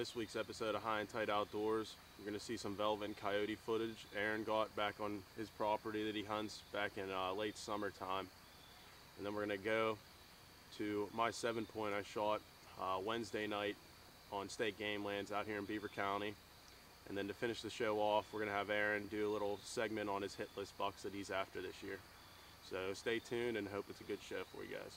this week's episode of High and Tight Outdoors, you're going to see some velvet and coyote footage Aaron got back on his property that he hunts back in late summertime. And then we're going to go to my 7-point I shot Wednesday night on state game lands out here in Beaver County. And then to finish the show off, we're going to have Aaron do a little segment on his hit list bucks that he's after this year. So stay tuned and hope it's a good show for you guys.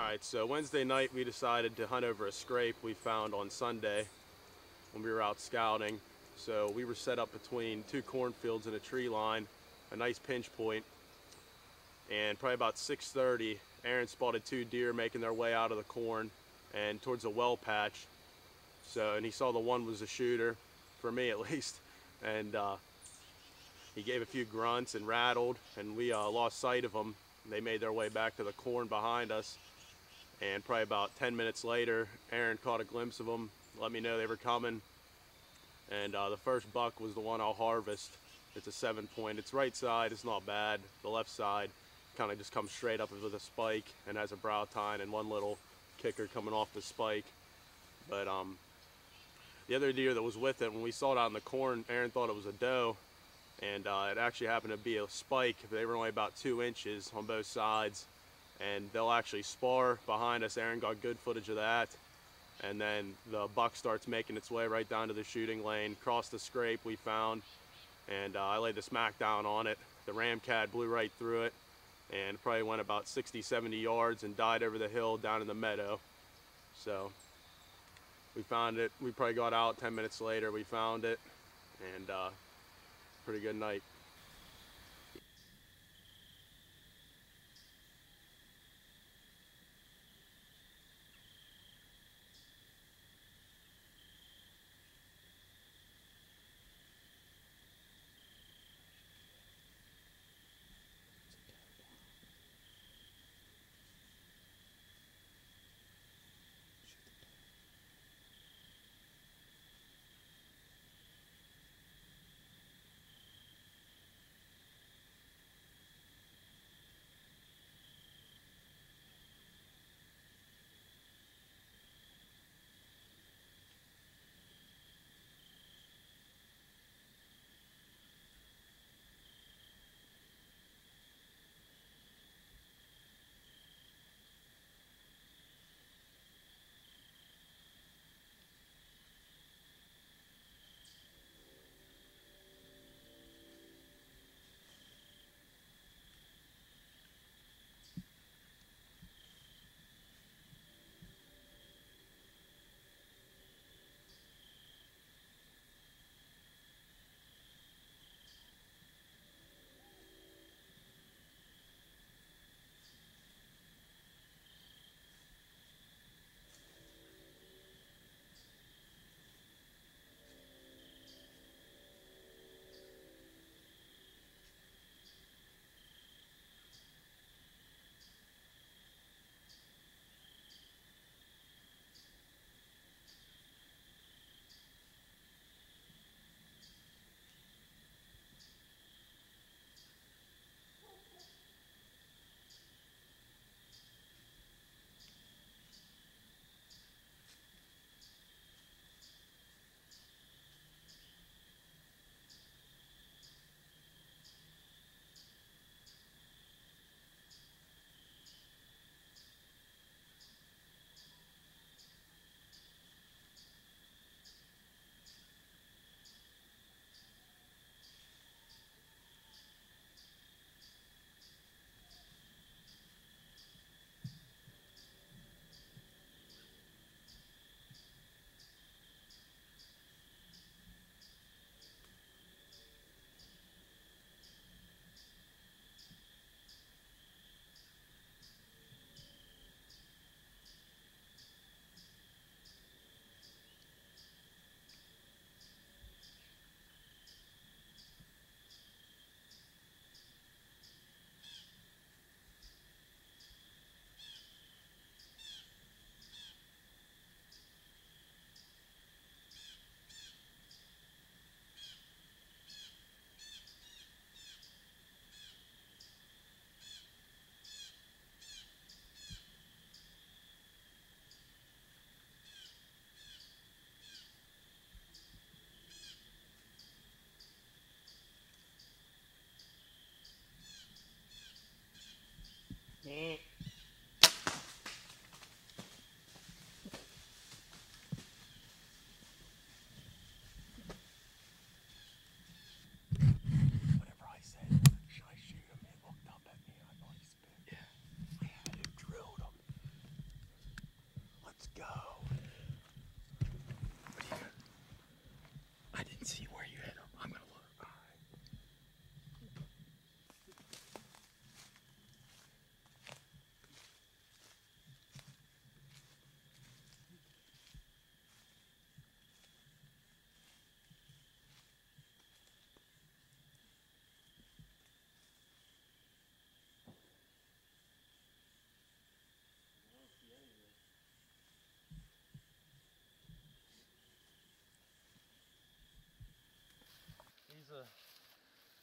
Alright, so Wednesday night we decided to hunt over a scrape we found on Sunday when we were out scouting. So we were set up between two cornfields and a tree line, a nice pinch point, and probably about 6:30 Aaron spotted two deer making their way out of the corn and towards a well patch. And he saw the one was a shooter, for me at least, and he gave a few grunts and rattled, and we lost sight of them. They made their way back to the corn behind us, and probably about 10 minutes later Aaron caught a glimpse of them, let me know they were coming, and the first buck was the one I'll harvest. It's a 7-point. Its right side is not bad. The left side kind of just comes straight up with a spike and has a brow tine and one little kicker coming off the spike. But the other deer that was with it, when we saw it out in the corn, Aaron thought it was a doe, and it actually happened to be a spike. They were only about 2 inches on both sides, and they'll actually spar behind us. Aaron got good footage of that, and then the buck starts making its way right down to the shooting lane, crossed the scrape we found, and I laid the Smackdown on it. The ram cat blew right through it and probably went about 60-70 yards and died over the hill down in the meadow. So we found it. We probably got out 10 minutes later. We found it, and pretty good night. Let's go. I didn't see where you hit him. I'm gonna look. All right.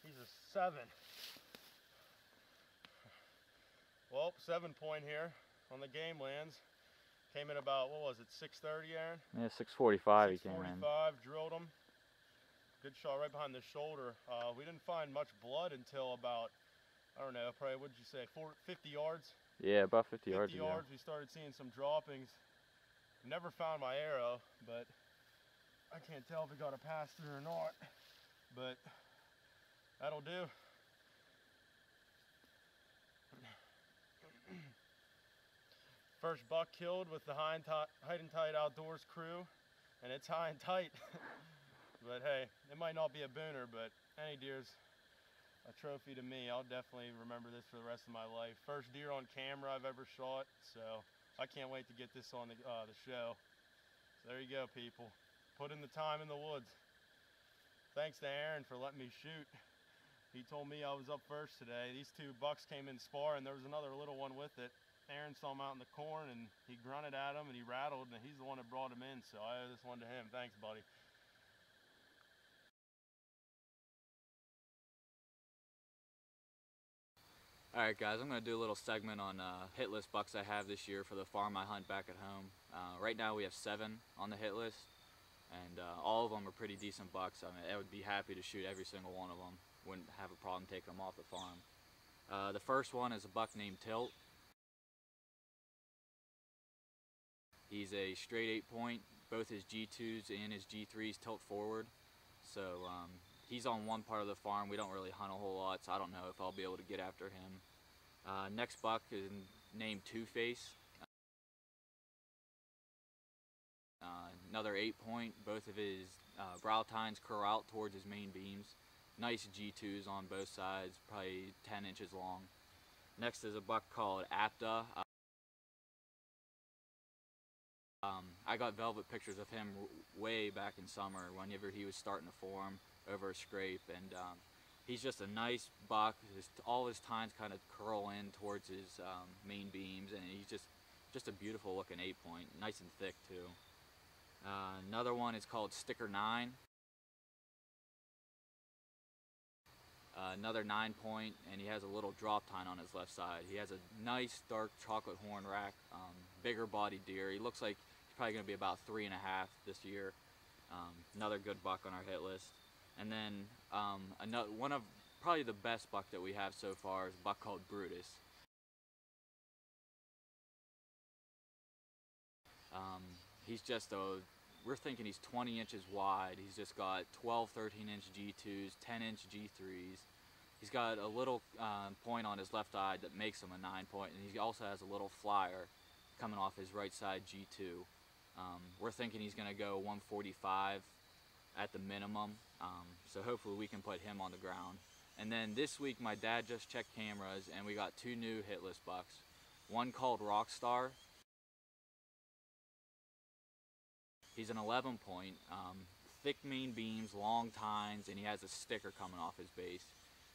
He's a 7. Well, 7 point here on the game lands. Came in about, what was it, 6:30, Aaron? Yeah, 6:45 he came in. 6:45, drilled him. Good shot right behind the shoulder. We didn't find much blood until about, I don't know, probably, what did you say, 50 yards? Yeah, about 50 yards. 50 yards, we started seeing some droppings. Never found my arrow, but I can't tell if it got a pass through or not. But that'll do. First buck killed with the High and Tight Outdoors crew, and it's high and tight. But hey, it might not be a booner, but any deer's a trophy to me. I'll definitely remember this for the rest of my life. First deer on camera I've ever shot, so I can't wait to get this on the show. So there you go, people. Put in the time in the woods. Thanks to Aaron for letting me shoot. He told me I was up first today. These 2 bucks came in spar, and there was another little one with it. Aaron saw him out in the corn, and he grunted at him, and he rattled, and he's the one that brought him in, so I owe this one to him. Thanks, buddy. Alright guys, I'm going to do a little segment on hit list bucks I have this year for the farm I hunt back at home. Right now we have 7 on the hit list, and all of them are pretty decent bucks. I mean, I would be happy to shoot every single one of them. Wouldn't have a problem taking them off the farm. The first one is a buck named Tilt. He's a straight 8 point. Both his G2s and his G3s tilt forward. So he's on one part of the farm. We don't really hunt a whole lot, so I don't know if I'll be able to get after him. Next buck is named Two-Face. Another 8 point. Both of his brow tines curl out towards his main beams. Nice G2s on both sides, probably 10 inches long. Next is a buck called Apta. I got velvet pictures of him way back in summer whenever he was starting to form over a scrape, and he's just a nice buck. All his tines kind of curl in towards his main beams, and he's just a beautiful looking 8 point, nice and thick too. Another one is called Sticker 9. Another 9 point, and he has a little drop tine on his left side. He has a nice dark chocolate horn rack, bigger body deer. He looks like he's probably going to be about 3.5 this year. Another good buck on our hit list. And then one of probably the best buck that we have so far is a buck called Brutus. He's just we're thinking he's 20 inches wide. He's just got 12, 13-inch G2s, 10-inch G3s. He's got a little point on his left eye that makes him a 9 point, and he also has a little flyer coming off his right side G2. We're thinking he's going to go 145 at the minimum, so hopefully we can put him on the ground. And then this week my dad just checked cameras, and we got 2 new hit list bucks. One called Rockstar. He's an 11 point, thick main beams, long tines, and he has a sticker coming off his base.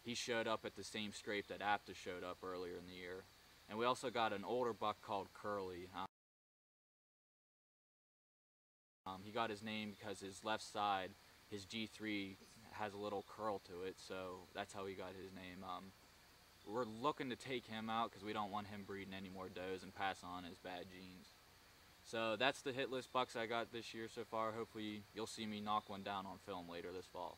He showed up at the same scrape that Apta showed up earlier in the year. And we also got an older buck called Curly. He got his name because his left side, his G3, has a little curl to it, so that's how he got his name. We're looking to take him out because we don't want him breeding any more does and pass on his bad genes. So that's the hit list bucks I got this year so far. Hopefully you'll see me knock one down on film later this fall.